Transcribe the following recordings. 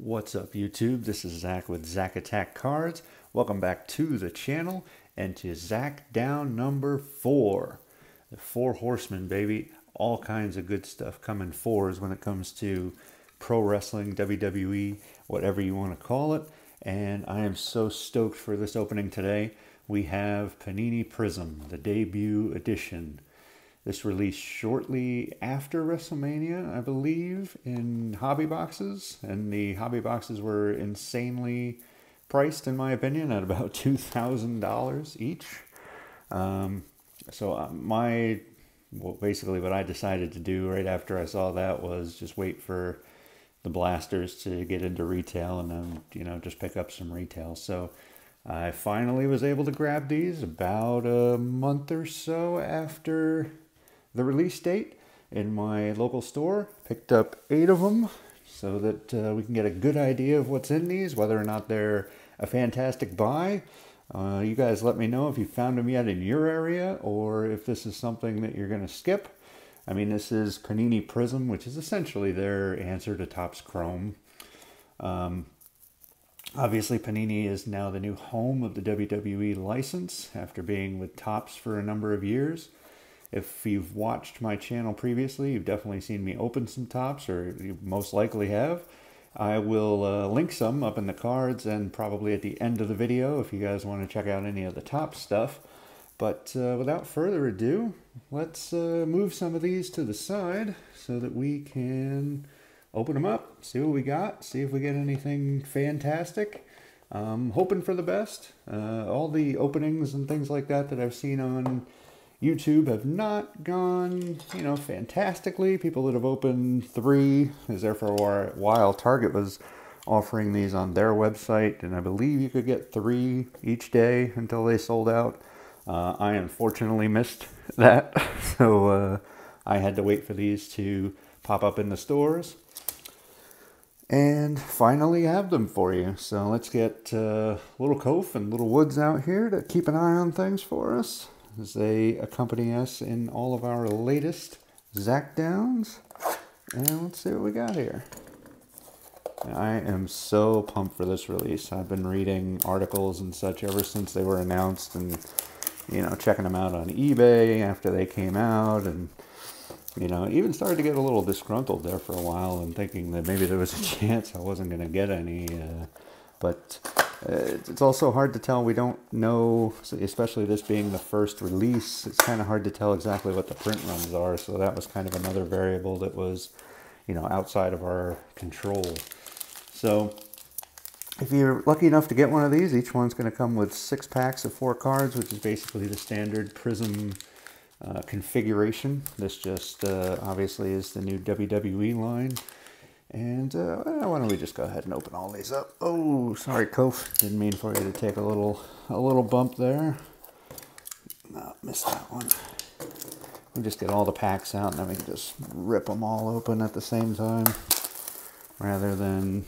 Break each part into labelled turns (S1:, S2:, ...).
S1: What's up, YouTube? This is Zach with Zach Attack Cards. Welcome back to the channel and to ZAKdown number 4. The 4 Horsemen, baby. All kinds of good stuff coming fours when it comes to pro wrestling, WWE, whatever you want to call it. And I am so stoked for this opening today. We have Panini Prizm, the debut edition. This released shortly after WrestleMania, I believe, in hobby boxes. And the hobby boxes were insanely priced, in my opinion, at about $2,000 each. Basically what I decided to do right after I saw that was just wait for the blasters to get into retail and then, just pick up some retail. So I finally was able to grab these about a month or so after the release date in my local store. Picked up 8 of them so that we can get a good idea of what's in these, whether or not they're a fantastic buy. You guys let me know if you found them yet in your area or if this is something that you're going to skip. I mean, this is Panini Prizm, which is essentially their answer to Topps Chrome. Obviously, Panini is now the new home of the WWE license after being with Topps for a number of years. If you've watched my channel previously, you've definitely seen me open some Topps, or you most likely have. I will link some up in the cards and probably at the end of the video if you guys want to check out any of the Topps stuff. But without further ado, let's move some of these to the side so that we can open them up, see what we got, see if we get anything fantastic. Hoping for the best. All the openings and things like that I've seen on YouTube have not gone, fantastically. People that have opened 3 is there for a while. Target was offering these on their website, and I believe you could get 3 each day until they sold out. I unfortunately missed that, so I had to wait for these to pop up in the stores and finally have them for you. So let's get Little Kof and Little Woods out here to keep an eye on things for us as they accompany us in all of our latest ZAKdowns. And let's see what we got here. I am so pumped for this release. I've been reading articles and such ever since they were announced, and checking them out on eBay after they came out, and even started to get a little disgruntled there for a while and thinking that maybe there was a chance I wasn't going to get any, but it's also hard to tell. We don't know, especially this being the first release, it's kind of hard to tell exactly what the print runs are, so that was kind of another variable that was, outside of our control. So if you're lucky enough to get one of these, each one's going to come with 6 packs of 4 cards, which is basically the standard Prizm configuration. This just obviously is the new WWE line. And why don't we just go ahead and open all these up. Oh, sorry, Kof. Didn't mean for you to take a little bump there. No, missed that one. We just get all the packs out and then we can just rip them all open at the same time, rather than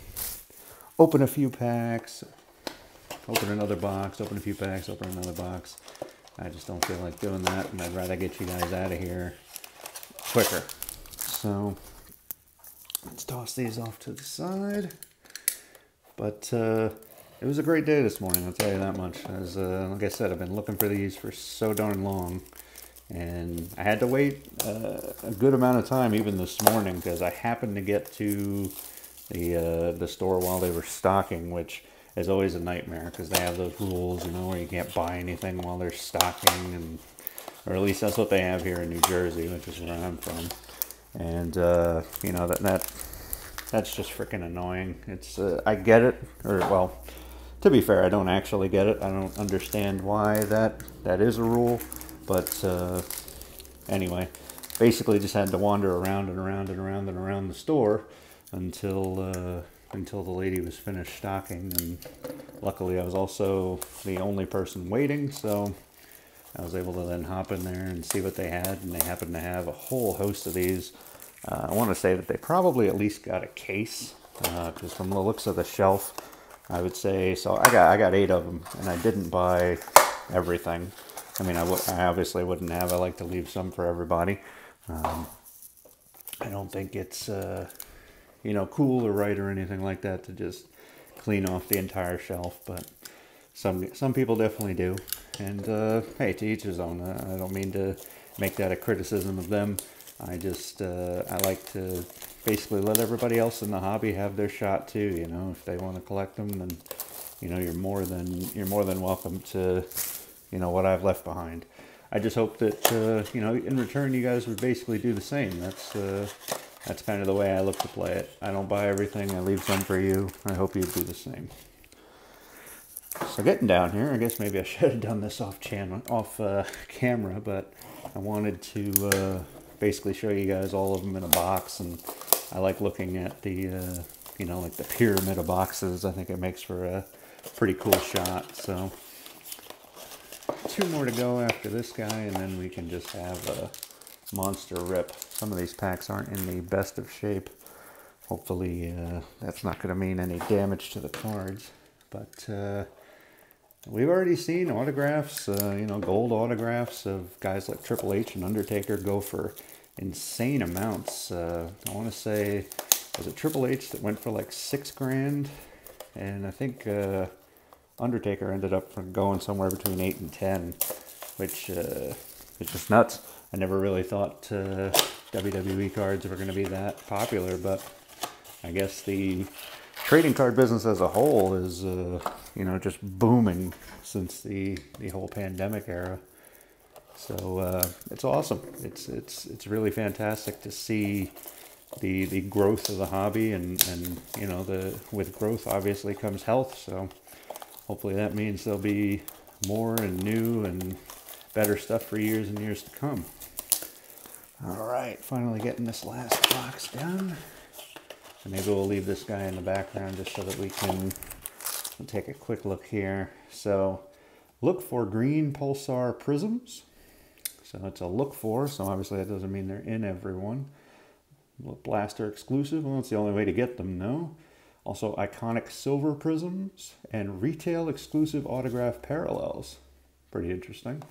S1: open a few packs, open another box, open a few packs, open another box. I just don't feel like doing that, and I'd rather get you guys out of here quicker. So let's toss these off to the side. But it was a great day this morning, I'll tell you that much. As like I said, I've been looking for these for so darn long, and I had to wait a good amount of time even this morning because I happened to get to the store while they were stocking, which is always a nightmare because they have those rules, where you can't buy anything while they're stocking, or at least that's what they have here in New Jersey, which is where I'm from. And that's just freaking annoying. It's I get it, or well, to be fair, I don't actually get it. I don't understand why that is a rule, but anyway, basically just had to wander around and around and around and around the store until the lady was finished stocking. And luckily I was also the only person waiting, so I was able to then hop in there and see what they had, and they happened to have a whole host of these. I want to say that they probably at least got a case, because from the looks of the shelf, I would say, so I got 8 of them, and I didn't buy everything. I mean, I obviously wouldn't have. I like to leave some for everybody. I don't think it's you know, cool or right or anything like that to just clean off the entire shelf, but some people definitely do. And hey, to each his own. I don't mean to make that a criticism of them. I just I like to basically let everybody else in the hobby have their shot too. You know, if they want to collect them, then you know you're more than welcome to, you know, what I've left behind. I just hope that you know, in return, you guys would basically do the same. That's kind of the way I look to play it. I don't buy everything. I leave some for you. I hope you'd do the same. So getting down here, I guess maybe I should have done this off camera, but I wanted to basically show you guys all of them in a box, and I like looking at the you know, like the pyramid of boxes. I think it makes for a pretty cool shot. So 2 more to go after this guy, and then we can just have a monster rip. Some of these packs aren't in the best of shape. Hopefully that's not going to mean any damage to the cards, but we've already seen autographs, you know, gold autographs of guys like Triple H and Undertaker go for insane amounts. I want to say, was it Triple H that went for like $6 grand? And I think Undertaker ended up going somewhere between 8 and 10, which is just nuts. I never really thought WWE cards were going to be that popular, but I guess the trading card business as a whole is, you know, just booming since the whole pandemic era. So it's awesome. It's really fantastic to see the growth of the hobby, and you know, with growth obviously comes health. So hopefully that means there'll be more and new and better stuff for years and years to come. All right, finally getting this last box done. And maybe we'll leave this guy in the background just so that we can take a quick look here. So look for green pulsar prisms. So it's a look for, so obviously that doesn't mean they're in everyone. Blaster exclusive, well, that's the only way to get them, no. Also iconic silver prisms and retail exclusive autograph parallels. Pretty interesting.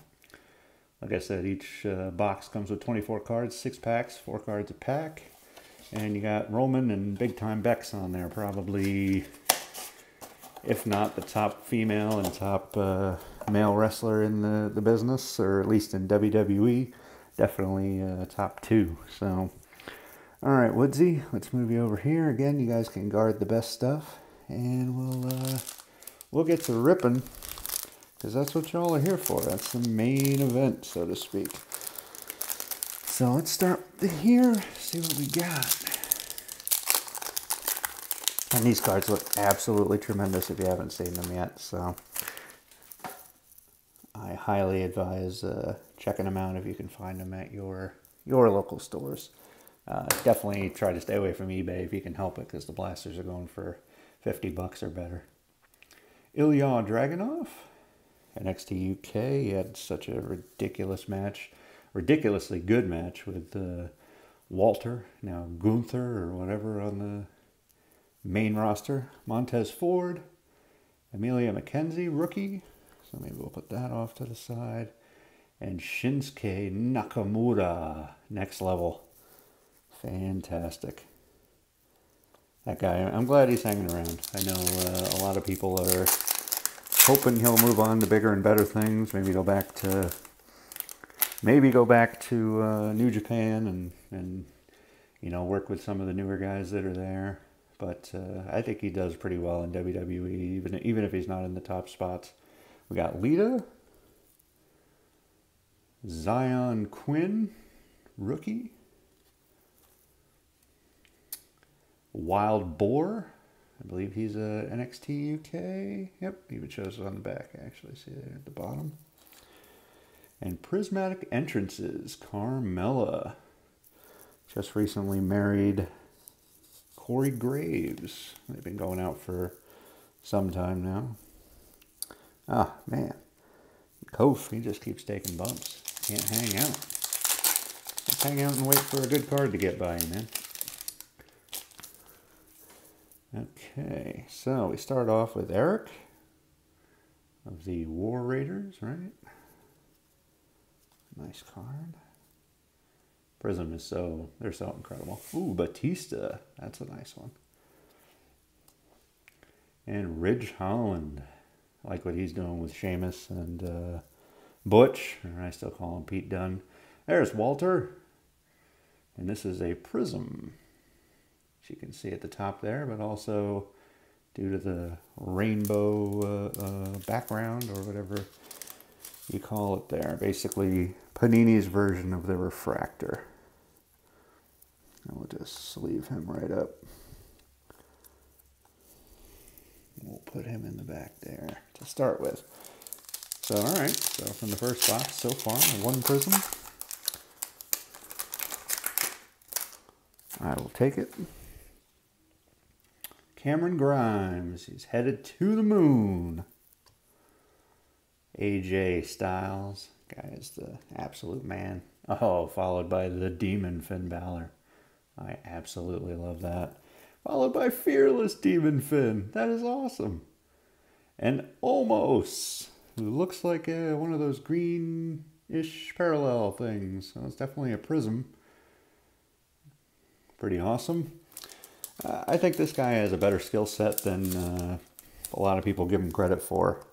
S1: Like I said, each box comes with 24 cards, 6 packs, 4 cards a pack. And you got Roman and Big Time Bex on there, probably, if not the top female and top male wrestler in the business, or at least in WWE, definitely top 2. So, all right, Woodsy, let's move you over here. Again, you guys can guard the best stuff, and we'll get to ripping, because that's what y'all are here for. That's the main event, so to speak. So let's start here, see what we got. And these cards look absolutely tremendous if you haven't seen them yet, so I highly advise checking them out if you can find them at your local stores. Definitely try to stay away from eBay if you can help it, because the blasters are going for $50 or better. Ilya Dragunov, NXT UK. He had such a ridiculously good match with Walter, now Gunther or whatever, on the main roster. Montez Ford, Amelia McKenzie, rookie. So maybe we'll put that off to the side. And Shinsuke Nakamura, next level. Fantastic. That guy, I'm glad he's hanging around. I know a lot of people are hoping he'll move on to bigger and better things. Maybe go back to New Japan and you know, work with some of the newer guys that are there. But I think he does pretty well in WWE, even if he's not in the top spots. We got Lita, Zion Quinn, rookie. Wild Boar, I believe he's a NXT UK. Yep, even shows it on the back, actually. See there at the bottom. And Prismatic Entrances, Carmella. Just recently married Corey Graves. They've been going out for some time now. Ah, man. Kof, he just keeps taking bumps. Can't hang out. Just hang out and wait for a good card to get by you, man. Okay, so we start off with Eric of the War Raiders, right? Nice card. Prizm is so, they're so incredible. Ooh, Batista. That's a nice one. And Ridge Holland. I like what he's doing with Sheamus and Butch. Or I still call him Pete Dunne. There's Walter. And this is a Prizm. As you can see at the top there, but also due to the rainbow background or whatever you call it there. Basically, Panini's version of the refractor. And we'll just sleeve him right up. We'll put him in the back there to start with. So, all right. So, from the first box so far, one Prizm. I will take it. Cameron Grimes. He's headed to the moon. AJ Styles. Guy is the absolute man. Oh, followed by the Demon Finn Balor. I absolutely love that. Followed by Fearless Demon Finn. That is awesome. And Omos, who looks like one of those green-ish parallel things. So it's definitely a Prizm. Pretty awesome. I think this guy has a better skill set than a lot of people give him credit for.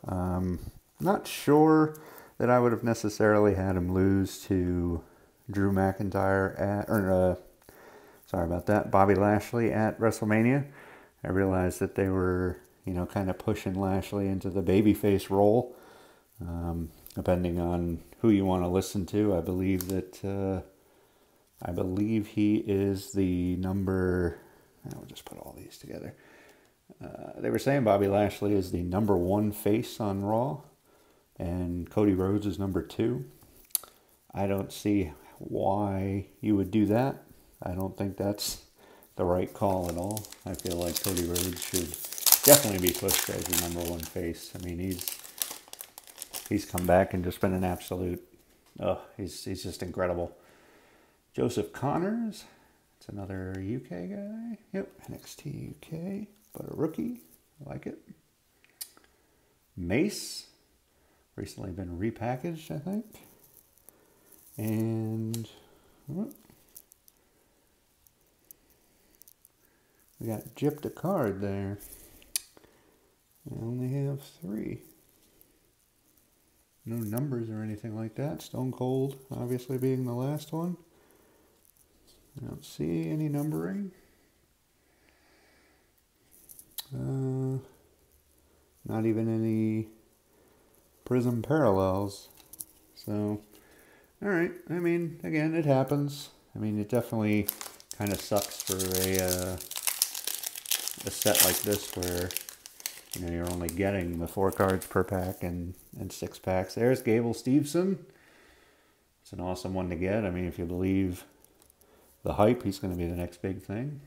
S1: Not sure that I would have necessarily had him lose to Drew McIntyre sorry about that, Bobby Lashley at WrestleMania. I realized that they were, you know, kind of pushing Lashley into the babyface role. Depending on who you want to listen to, I believe he is the number. I'll just put all these together. They were saying Bobby Lashley is the #1 face on Raw, and Cody Rhodes is #2. I don't see why you would do that. I don't think that's the right call at all. I feel like Cody Rhodes should definitely be pushed as the #1 face. I mean, he's come back and just been an absolute. He's just incredible. Joseph Connors. It's another UK guy. Yep, NXT UK, but a rookie. I like it. Mace. Recently been repackaged, I think. And we got gypped a card there. I only have 3. No numbers or anything like that. Stone Cold, obviously being the last one. I don't see any numbering. Not even any Prizm parallels. So, alright. I mean, again, it happens. I mean, it definitely kind of sucks for a set like this where, you know, you're only getting the 4 cards per pack and 6 packs. There's Gable Steveson. It's an awesome one to get. I mean, if you believe the hype, he's going to be the next big thing.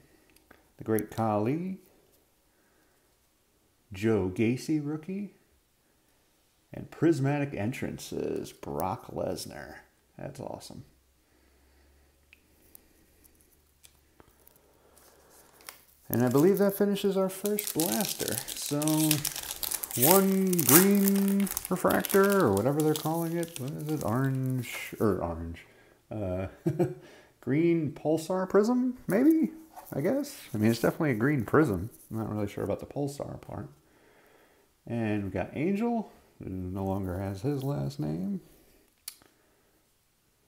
S1: The Great Khali. Joe Gacy, rookie. And Prismatic Entrances, Brock Lesnar. That's awesome. And I believe that finishes our first blaster. So, one green refractor, or whatever they're calling it. What is it? Orange. Green Pulsar Prizm, maybe? I guess. I mean, it's definitely a green Prizm. I'm not really sure about the Pulsar part. And we got Angel, who no longer has his last name.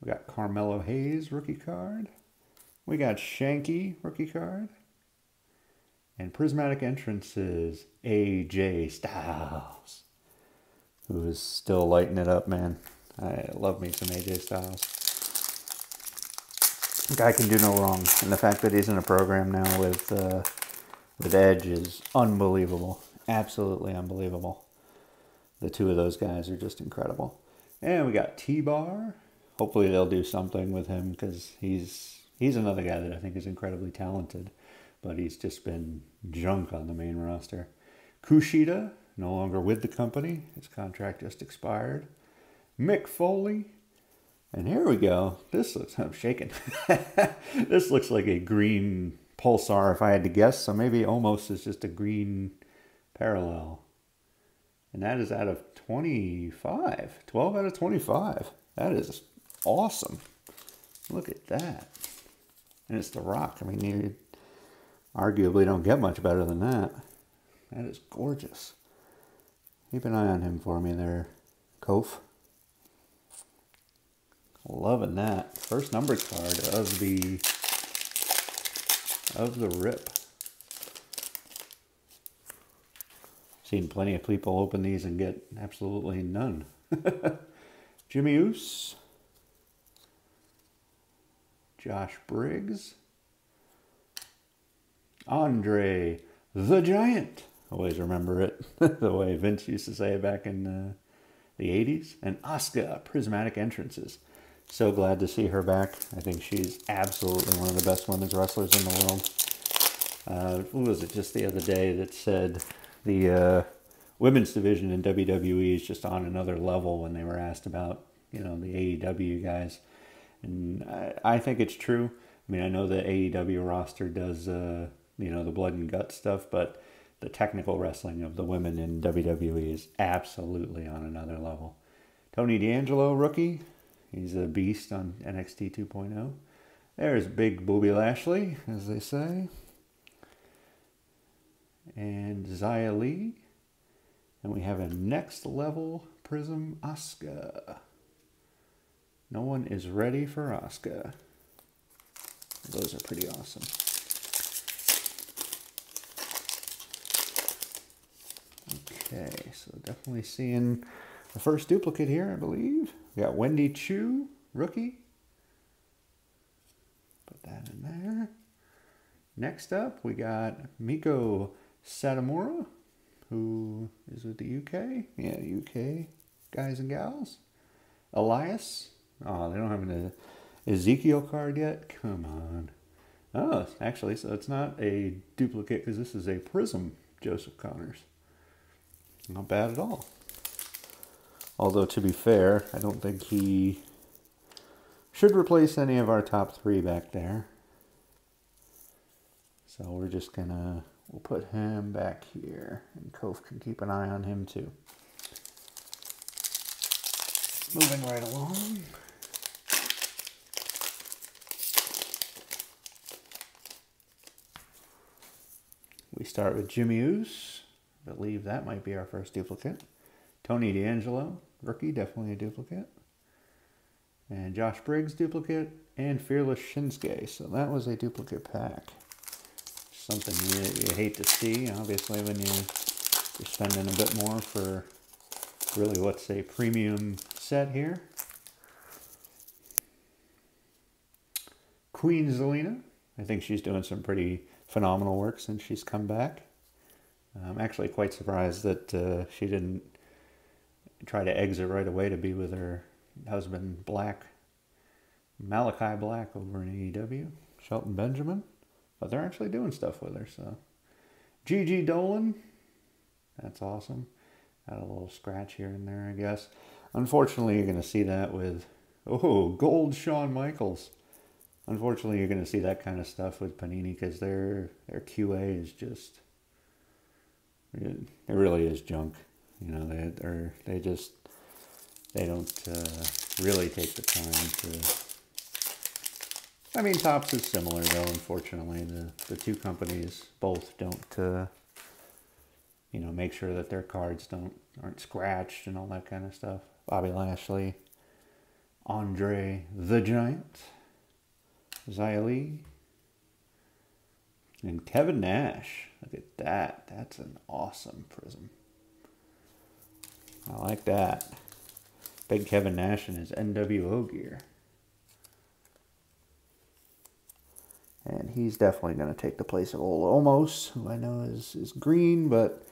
S1: We got Carmelo Hayes, rookie card. We got Shanky, rookie card. And Prismatic Entrances, AJ Styles, who is still lighting it up, man. I love me some AJ Styles. Guy can do no wrong, and the fact that he's in a program now with Edge is unbelievable. Absolutely unbelievable. The two of those guys are just incredible. And we got T-Bar. Hopefully they'll do something with him, because he's another guy that I think is incredibly talented, but he's just been junk on the main roster. Kushida, no longer with the company. His contract just expired. Mick Foley. And here we go. This looks, I'm shaking. This looks like a green Pulsar if I had to guess. So maybe almost is just a green parallel. And that is out of 25. 12 out of 25. That is awesome. Look at that. And it's The Rock. I mean, you arguably don't get much better than that. That is gorgeous. Keep an eye on him for me there, Kof. Loving that. First numbered card of the rip. Seen plenty of people open these and get absolutely none. Jimmy Uso. Josh Briggs. Andre the Giant. Always remember it the way Vince used to say it back in the 80s. And Asuka, Prismatic Entrances. So glad to see her back. I think she's absolutely one of the best women's wrestlers in the world. Who was it just the other day that said the women's division in WWE is just on another level when they were asked about, you know, the AEW guys. And I think it's true. I mean, I know the AEW roster does, you know, the blood and guts stuff, but the technical wrestling of the women in WWE is absolutely on another level. Tony D'Angelo, rookie. He's a beast on NXT 2.0. There's Big Booby Lashley, as they say. And Xia Li. And we have a next level Prizm Asuka. No one is ready for Asuka. Those are pretty awesome. Okay, so definitely seeing the first duplicate here, I believe. We got Wendy Chu, rookie. Put that in there. Next up, we got Mikko Satamura, who is with the UK. Yeah, UK guys and gals. Elias. Oh, they don't have an Ezekiel card yet? Come on. Oh, actually, so it's not a duplicate because this is a Prizm Joseph Connors. Not bad at all. Although, to be fair, I don't think he should replace any of our top three back there. So we're just gonna, we'll put him back here. And Kof can keep an eye on him too. Moving right along. We start with Jimmy Uso. I believe that might be our first duplicate. Tony D'Angelo, rookie, definitely a duplicate. And Josh Briggs, duplicate. And Fearless Shinsuke. So that was a duplicate pack. Something you hate to see, obviously, when you're spending a bit more for really what's a premium set here. Queen Zelina. I think she's doing some pretty phenomenal work since she's come back. I'm actually quite surprised that she didn't try to exit right away to be with her husband, Malachi Black, over in AEW, Shelton Benjamin. But they're actually doing stuff with her, so. Gigi Dolan. That's awesome. Got a little scratch here and there, I guess. Unfortunately, you're going to see that with, oh, gold Shawn Michaels. Unfortunately, you're going to see that kind of stuff with Panini because their QA is just, it really is junk. You know, they don't really take the time to. I mean, Topps is similar though. Unfortunately, the two companies both don't, you know, make sure that their cards aren't scratched and all that kind of stuff. Bobby Lashley, Andre the Giant, Xia Li, and Kevin Nash. Look at that. That's an awesome Prizm. I like that. Big Kevin Nash in his NWO gear. And he's definitely going to take the place of old Omos, who I know is green, but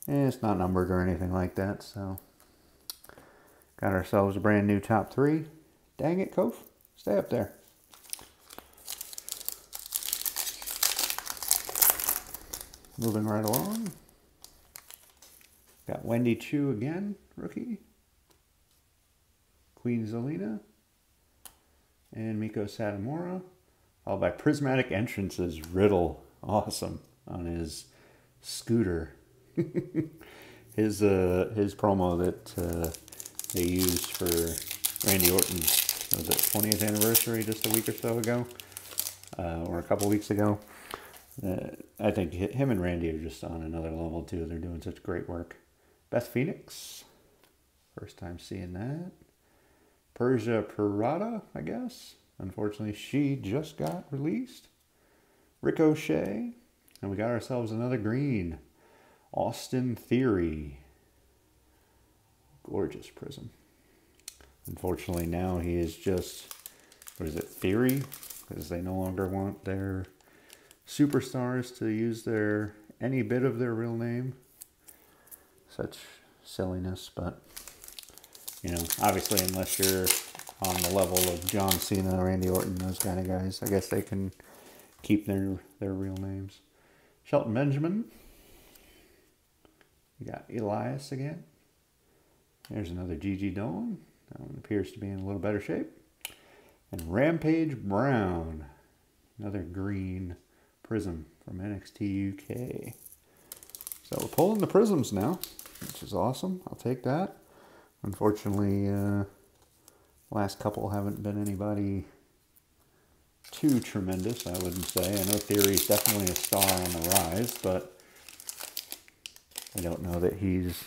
S1: it's not numbered or anything like that. So, got ourselves a brand new top three. Dang it, Kof. Stay up there. Moving right along. Got Wendy Chu again, rookie. Queen Zelina. And Mikko Satamura. All by Prismatic Entrances. Riddle. Awesome. On his scooter. his promo that they used for Randy Orton's was it 20th anniversary just a week or so ago, or a couple weeks ago. I think him and Randy are just on another level too. They're doing such great work. Beth Phoenix, first time seeing that. Persia Pirata, I guess. Unfortunately, she just got released. Ricochet, and we got ourselves another green. Austin Theory. Gorgeous prism. Unfortunately, now he is just, what is it, Theory? Because they no longer want their superstars to use any bit of their real name. Such silliness, but, you know, obviously unless you're on the level of John Cena, Randy Orton, those kind of guys, I guess they can keep their real names. Shelton Benjamin. You got Elias again. There's another Gigi Dolan. That one appears to be in a little better shape. And Rampage Brown. Another green prism from NXT UK. So we're pulling the prisms now, which is awesome. I'll take that. Unfortunately, last couple haven't been anybody too tremendous, I wouldn't say. I know Theory's definitely a star on the rise, but I don't know that he's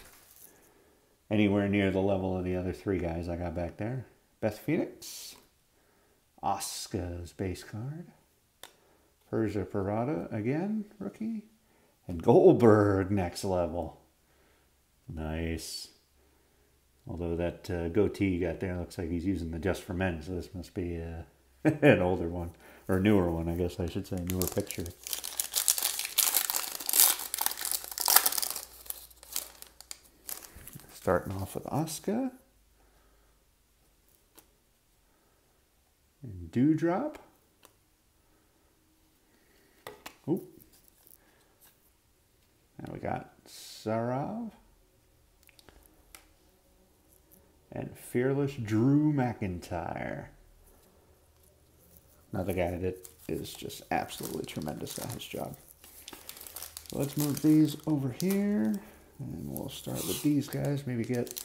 S1: anywhere near the level of the other three guys I got back there. Beth Phoenix. Asuka's base card. Persia Pirata again, rookie. And Goldberg next level. Nice. Although that goatee you got there looks like he's using the Just for Men, so this must be an older one. Or a newer one, I guess I should say. Newer picture. Starting off with Asuka. And Dewdrop. Oop. Now we got Sarav. And Fearless Drew McIntyre. Another guy that is just absolutely tremendous at his job. So let's move these over here. And we'll start with these guys. Maybe get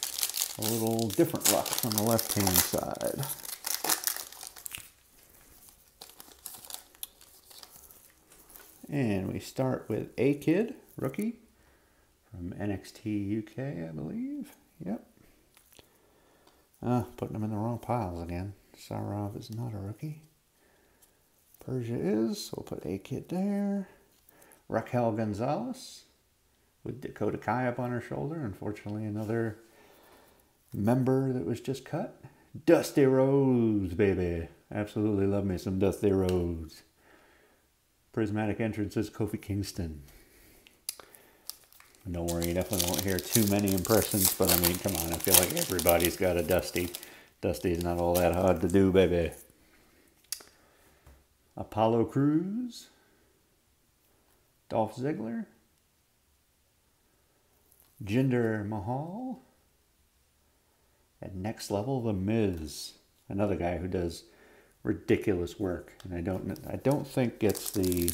S1: a little different luck on the left-hand side. And we start with A-Kid, rookie, from NXT UK, I believe. Yep. Putting them in the wrong piles again. Sarav is not a rookie. Persia is, so we'll put A-Kid there. Raquel Gonzalez with Dakota Kai up on her shoulder. Unfortunately, another member that was just cut. Dusty Rhodes, baby. Absolutely love me some Dusty Rhodes. Prismatic entrances, Kofi Kingston. Don't worry, you definitely won't hear too many impressions, but I mean, come on, I feel like everybody's got a Dusty. Dusty's not all that hard to do, baby. Apollo Crews. Dolph Ziggler. Jinder Mahal. And next level, The Miz. Another guy who does ridiculous work, and I don't think gets the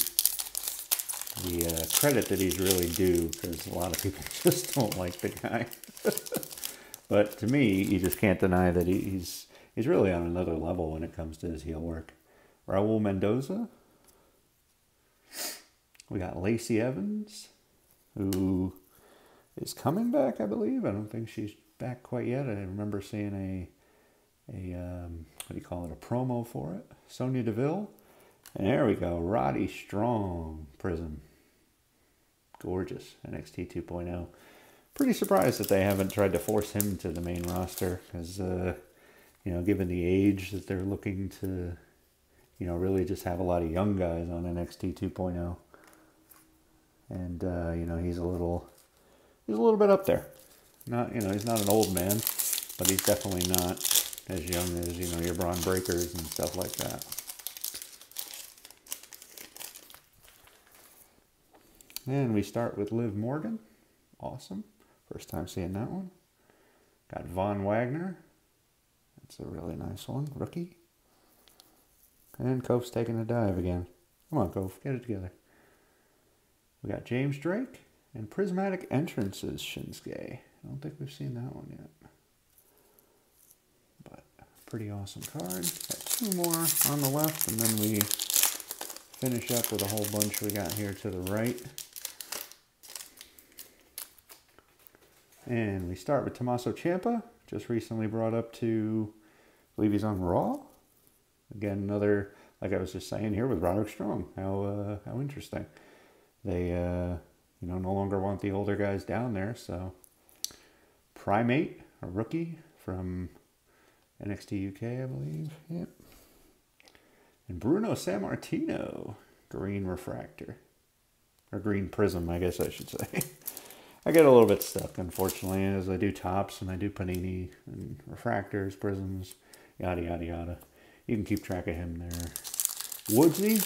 S1: credit that he's really due, because a lot of people just don't like the guy. But to me, you just can't deny that he's really on another level when it comes to his heel work. Raul Mendoza. We got Lacey Evans, who is coming back, I believe. I don't think she's back quite yet. I remember seeing a what do you call it, a promo for it. Sonya Deville. And there we go, Roddy Strong Prism. Gorgeous, NXT 2.0. Pretty surprised that they haven't tried to force him to the main roster, because, you know, given the age that they're looking to, you know, really just have a lot of young guys on NXT 2.0. And, you know, he's a little bit up there. Not, you know, he's not an old man, but he's definitely not as young as, you know, your Braun Breakers and stuff like that. And we start with Liv Morgan. Awesome. First time seeing that one. Got Von Wagner. That's a really nice one. Rookie. And Kofi's taking a dive again. Come on, Kofi. Get it together. We got James Drake. And Prismatic Entrances Shinsuke. I don't think we've seen that one yet. But Pretty awesome card. Got two more on the left, and then we finish up with a whole bunch we got here to the right. And we start with Tommaso Ciampa, just recently brought up to, I believe he's on Raw. Again, another, like I was just saying here with Roderick Strong, how interesting. They, no longer want the older guys down there, so. Primate, a rookie from NXT UK, I believe. Yep. And Bruno Sammartino, green refractor. Or green prism, I guess I should say. I get a little bit stuck, unfortunately, as I do tops and I do Panini and refractors, prisms, yada, yada, yada. You can keep track of him there. Woodsy.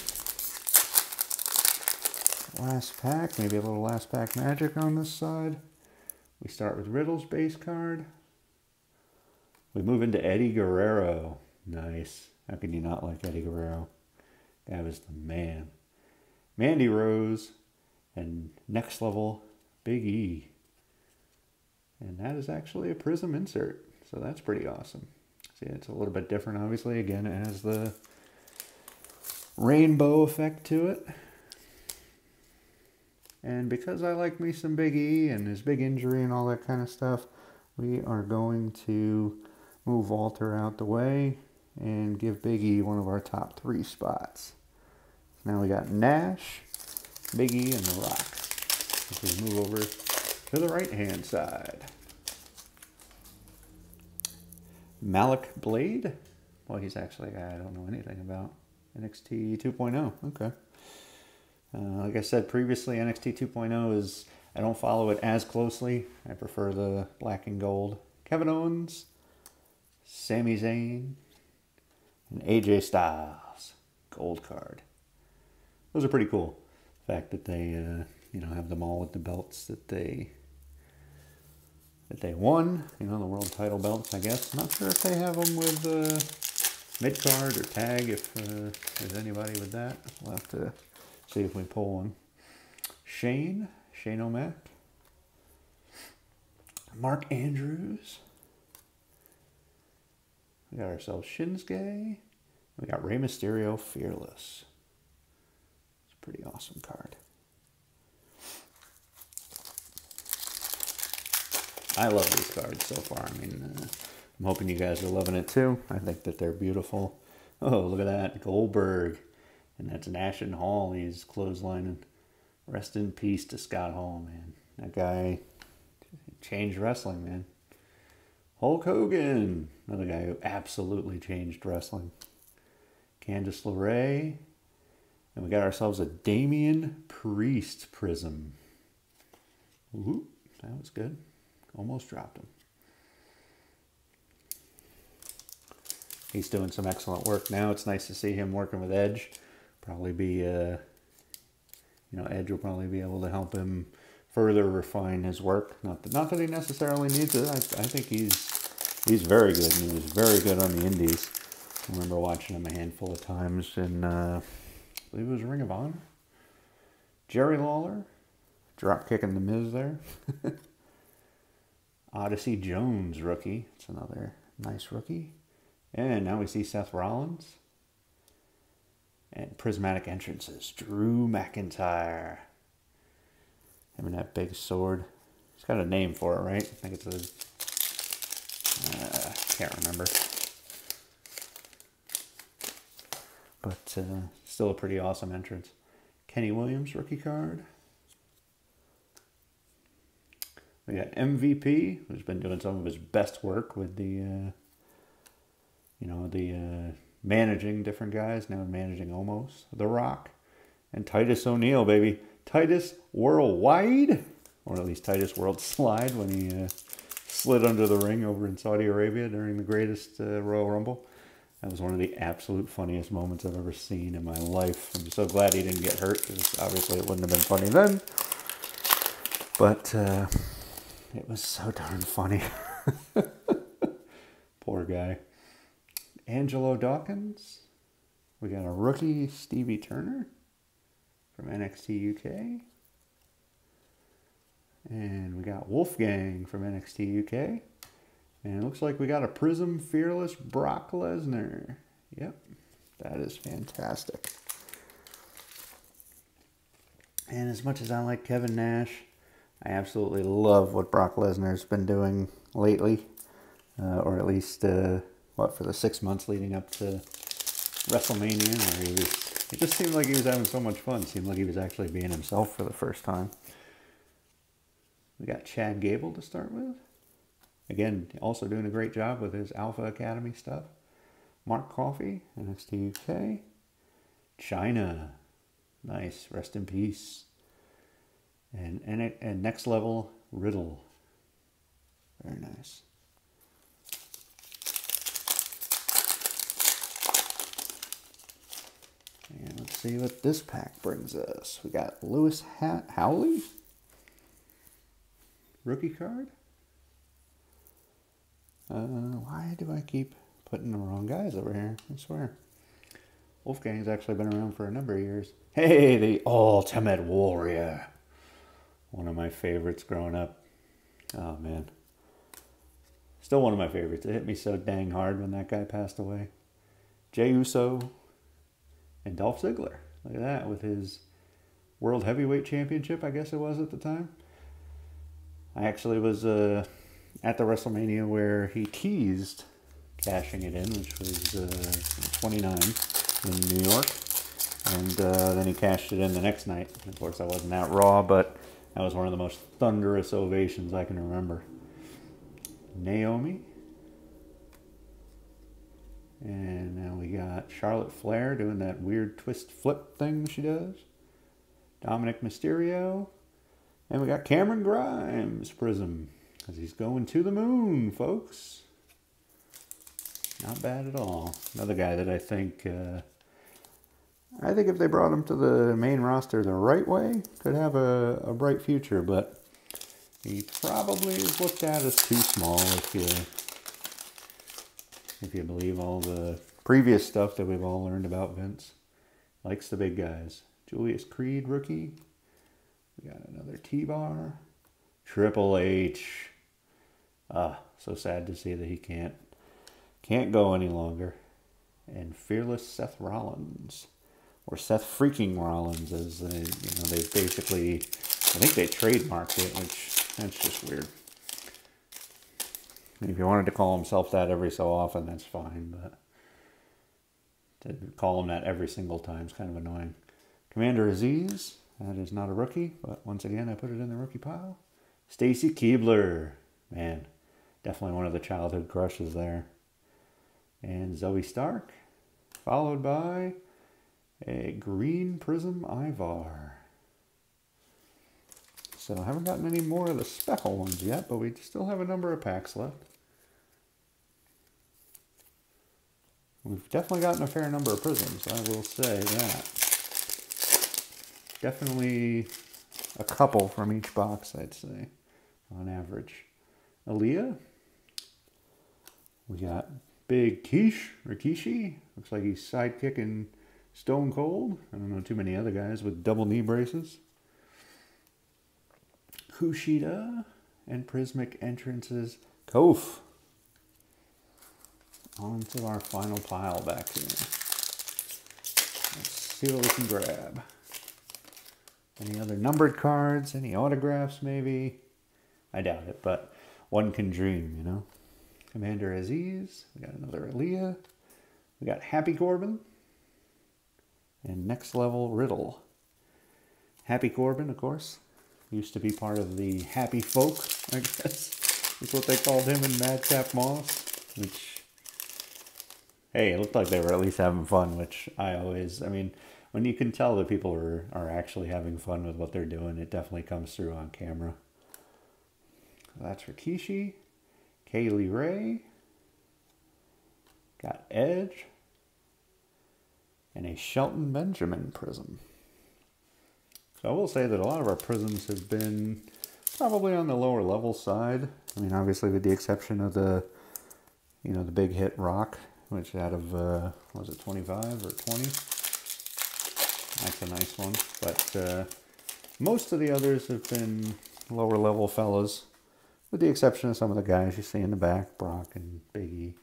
S1: Last pack, maybe a little last pack magic on this side. We start with Riddle's base card. We move into Eddie Guerrero. Nice. How can you not like Eddie Guerrero? That was the man. Mandy Rose. And next level, Big E. And that is actually a Prizm insert. So that's pretty awesome. See, it's a little bit different, obviously. Again, it has the rainbow effect to it. And because I like me some Big E and his big injury and all that kind of stuff, we are going to move Walter out the way and give Big E one of our top 3 spots. Now we got Nash, Big E, and The Rock. We move over to the right-hand side. Malik Blade. Well, he's actually a guy I don't know anything about. NXT 2.0. Okay. Like I said previously, NXT 2.0 is, I don't follow it as closely. I prefer the black and gold. Kevin Owens, Sami Zayn, and AJ Styles. Gold card. Those are pretty cool. The fact that they, have them all with the belts that they won. The world title belts, I guess. Not sure if they have them with mid-card or tag, if there's anybody with that. We'll have to see if we pull one. Shane O'Mac. Mark Andrews. We got ourselves Shinsuke. We got Rey Mysterio Fearless. It's a pretty awesome card. I love these cards so far. I mean, I'm hoping you guys are loving it too. I think that they're beautiful. Oh, look at that. Goldberg. And that's Nash and Hall. He's clotheslining. Rest in peace to Scott Hall, man. That guy changed wrestling, man. Hulk Hogan. Another guy who absolutely changed wrestling. Candice LeRae. And we got ourselves a Damian Priest Prizm. Ooh, that was good. Almost dropped him. He's doing some excellent work now. It's nice to see him working with Edge. Probably be, Edge will probably be able to help him further refine his work. Not that he necessarily needs it. I think he's very good, and he was very good on the Indies. I remember watching him a handful of times in, I believe it was Ring of Honor. Jerry Lawler, drop kicking the Miz there. Odyssey Jones rookie. It's another nice rookie. And now we see Seth Rollins. And prismatic entrances. Drew McIntyre. Him and that big sword. He's got a name for it, right? I think it's a... can't remember. But still a pretty awesome entrance. Kenny Williams rookie card. We got MVP, who's been doing some of his best work with the, managing different guys, now managing Omos, The Rock, and Titus O'Neil, baby. Titus Worldwide, or at least Titus World Slide when he slid under the ring over in Saudi Arabia during the greatest Royal Rumble. That was one of the absolute funniest moments I've ever seen in my life. I'm so glad he didn't get hurt, because obviously it wouldn't have been funny then. But it was so darn funny. Poor guy. Angelo Dawkins. We got a rookie, Stevie Turner, from NXT UK. And we got Wolfgang from NXT UK. And it looks like we got a Prizm Fearless Brock Lesnar. Yep, that is fantastic. And as much as I like Kevin Nash, I absolutely love what Brock Lesnar's been doing lately. Or at least, for the 6 months leading up to WrestleMania, where it just seemed like he was having so much fun. It seemed like he was actually being himself for the first time. We got Chad Gable to start with. Again, also doing a great job with his Alpha Academy stuff. Mark Coffey, NXT UK. China. Nice. Rest in peace. And Next Level, Riddle. Very nice. And let's see what this pack brings us. We got Lewis Howley. Rookie card. Why do I keep putting the wrong guys over here? I swear. Wolfgang's actually been around for a number of years. Hey, the Ultimate Warrior. One of my favorites growing up. Oh, man. Still one of my favorites. It hit me so dang hard when that guy passed away. Jey Uso and Dolph Ziggler. Look at that, with his World Heavyweight Championship, I guess it was at the time. I actually was at the WrestleMania where he teased cashing it in, which was 29 in New York. And then he cashed it in the next night. Of course, I wasn't at Raw, but that was one of the most thunderous ovations I can remember. Naomi. And now we got Charlotte Flair doing that weird twist flip thing she does. Dominic Mysterio. And we got Cameron Grimes Prizm. Because he's going to the moon, folks. Not bad at all. Another guy that I think if they brought him to the main roster the right way, could have a bright future. But he probably is looked at as too small if you believe all the previous stuff that we've all learned about Vince. Likes the big guys. Julius Creed rookie. We got another T-Bar. Triple H. So sad to see that he can't go any longer. And Fearless Seth Rollins. Or Seth freaking Rollins, as they basically, I think they trademarked it, which, that's just weird. If you wanted to call himself that every so often, that's fine, but to call him that every single time is kind of annoying. Commander Aziz, that is not a rookie, but once again, I put it in the rookie pile. Stacy Keibler, man, definitely one of the childhood crushes there. And Zoe Stark, followed by a green Prizm Ivar. So I haven't gotten any more of the speckle ones yet, but we still have a number of packs left. We've definitely gotten a fair number of Prizms, I will say that. Definitely a couple from each box, I'd say, on average. Aaliyah. We got Big Rikishi. Looks like he's sidekicking Stone Cold. I don't know too many other guys with double knee braces. Kushida and Prismic Entrances. Kof. On to our final pile back here. Let's see what we can grab. Any other numbered cards? Any autographs, maybe? I doubt it, but one can dream, you know? Commander Aziz. We got another Aaliyah. We got Happy Corbin. And Next Level Riddle. Happy Corbin, of course, used to be part of the Happy Folk, I guess. That's what they called him in Madcap Moss. Which, hey, it looked like they were at least having fun, which I mean, when you can tell that people are actually having fun with what they're doing, it definitely comes through on camera. That's Rikishi. Kaylee Ray. Got Edge. And a Shelton Benjamin Prizm. So I will say that a lot of our Prizms have been probably on the lower level side. I mean, obviously with the exception of the big hit Rock, which out of, was it 25 or 20? That's a nice one. But most of the others have been lower level fellas. with the exception of some of the guys you see in the back, Brock and Big E.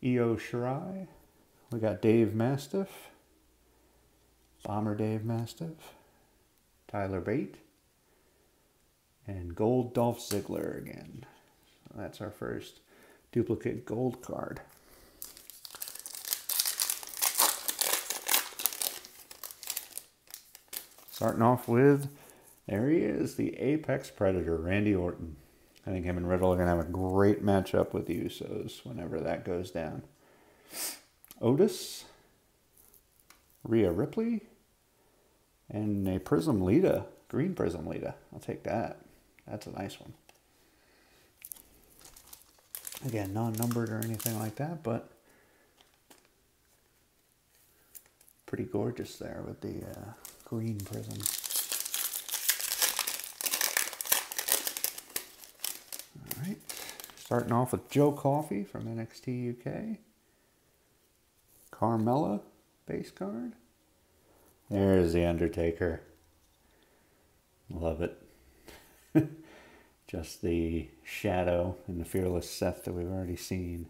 S1: Io Shirai. We got Dave Mastiff, Bomber Dave Mastiff, Tyler Bate, and Gold Dolph Ziggler again. So that's our first duplicate gold card. Starting off with, there he is, the Apex Predator, Randy Orton. I think him and Riddle are going to have a great matchup with the Usos whenever that goes down. Otis, Rhea Ripley, and a Prizm Lita, green Prizm Lita. I'll take that. That's a nice one. Again, non-numbered or anything like that, but pretty gorgeous there with the green prism. All right, starting off with Joe Coffey from NXT UK. Carmella base card. There's the Undertaker. Love it. Just the shadow and the fearless Seth that we've already seen.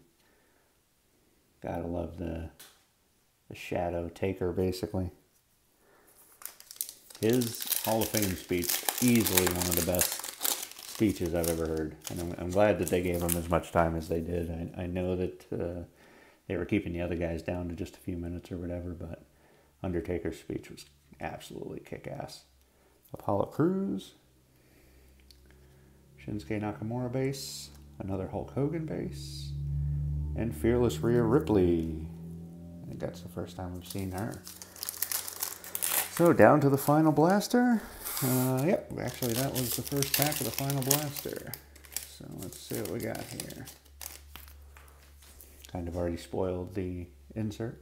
S1: Gotta love the shadow taker, basically. His Hall of Fame speech, easily one of the best speeches I've ever heard. And I'm glad that they gave him as much time as they did. I know that they were keeping the other guys down to just a few minutes or whatever, but Undertaker's speech was absolutely kick-ass. Apollo Crews, Shinsuke Nakamura base, another Hulk Hogan base, and Fearless Rhea Ripley. I think that's the first time we've seen her. So down to the final blaster. Yep, actually that was the first pack of the final blaster. So let's see what we got here. Kind of already spoiled the insert,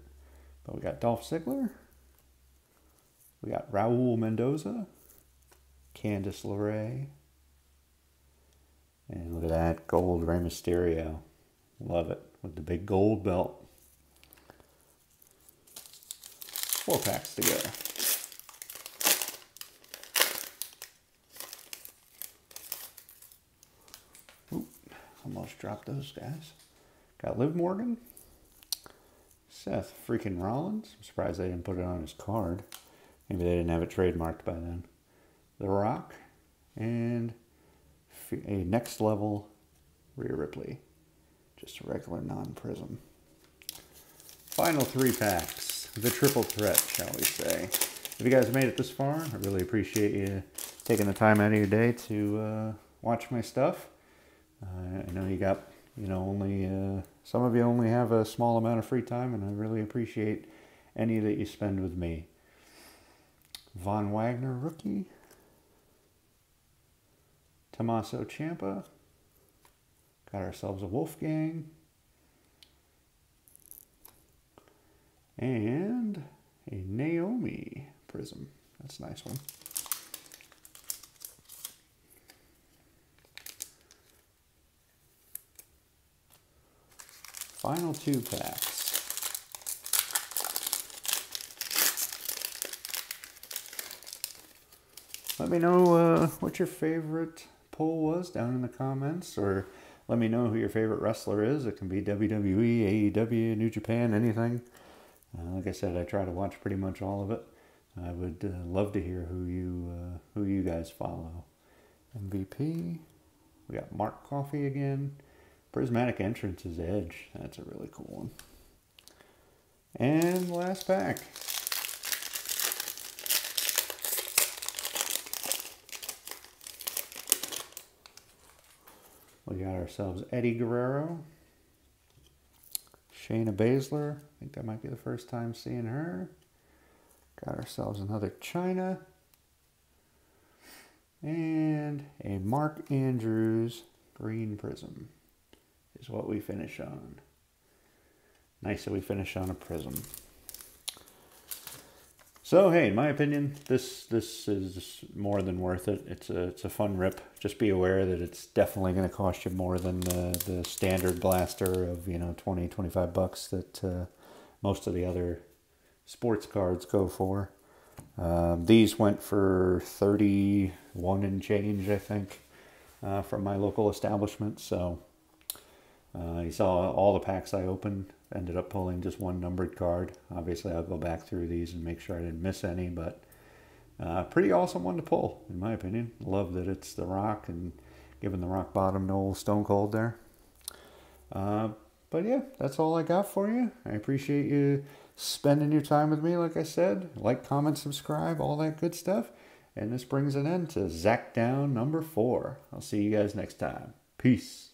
S1: but we got Dolph Ziggler. We got Raul Mendoza, Candice LeRae, and look at that, gold Rey Mysterio. Love it, with the big gold belt. 4 packs to go. Oop, almost dropped those guys. Got Liv Morgan, Seth freaking Rollins. I'm surprised they didn't put it on his card. Maybe they didn't have it trademarked by then. The Rock, and a next level Rhea Ripley. Just a regular non-prism. Final 3 packs. The triple threat, shall we say. If you guys made it this far, I really appreciate you taking the time out of your day to watch my stuff. I know you got, only, some of you only have a small amount of free time, and I really appreciate any that you spend with me. Von Wagner rookie. Tommaso Ciampa. Got ourselves a Wolfgang. And a Naomi Prism. That's a nice one. Final 2 packs. Let me know what your favorite poll was down in the comments, or let me know who your favorite wrestler is. It can be WWE, AEW, New Japan, anything. Like I said, I try to watch pretty much all of it. I would love to hear who you guys follow. MVP. We got Mark Coffey again. Prismatic Entrance is Edge. That's a really cool one. And last pack. We got ourselves Eddie Guerrero, Shayna Baszler. I think that might be the first time seeing her. Got ourselves another Chyna. And a Mark Andrews green prism is what we finish on. Nice that we finish on a prism. So hey, in my opinion, this is more than worth it. It's a fun rip. Just be aware that it's definitely going to cost you more than the standard blaster of 20, 25 bucks that most of the other sports cards go for. These went for 31 and change, I think. from my local establishment. So you saw all the packs I opened. Ended up pulling just one numbered card. Obviously, I'll go back through these and make sure I didn't miss any, but pretty awesome one to pull, in my opinion. Love that it's The Rock and giving The Rock bottom no Stone Cold there. But yeah, that's all I got for you. I appreciate you spending your time with me, like I said. Like, comment, subscribe, all that good stuff. And this brings an end to ZAKdown number 4. I'll see you guys next time. Peace.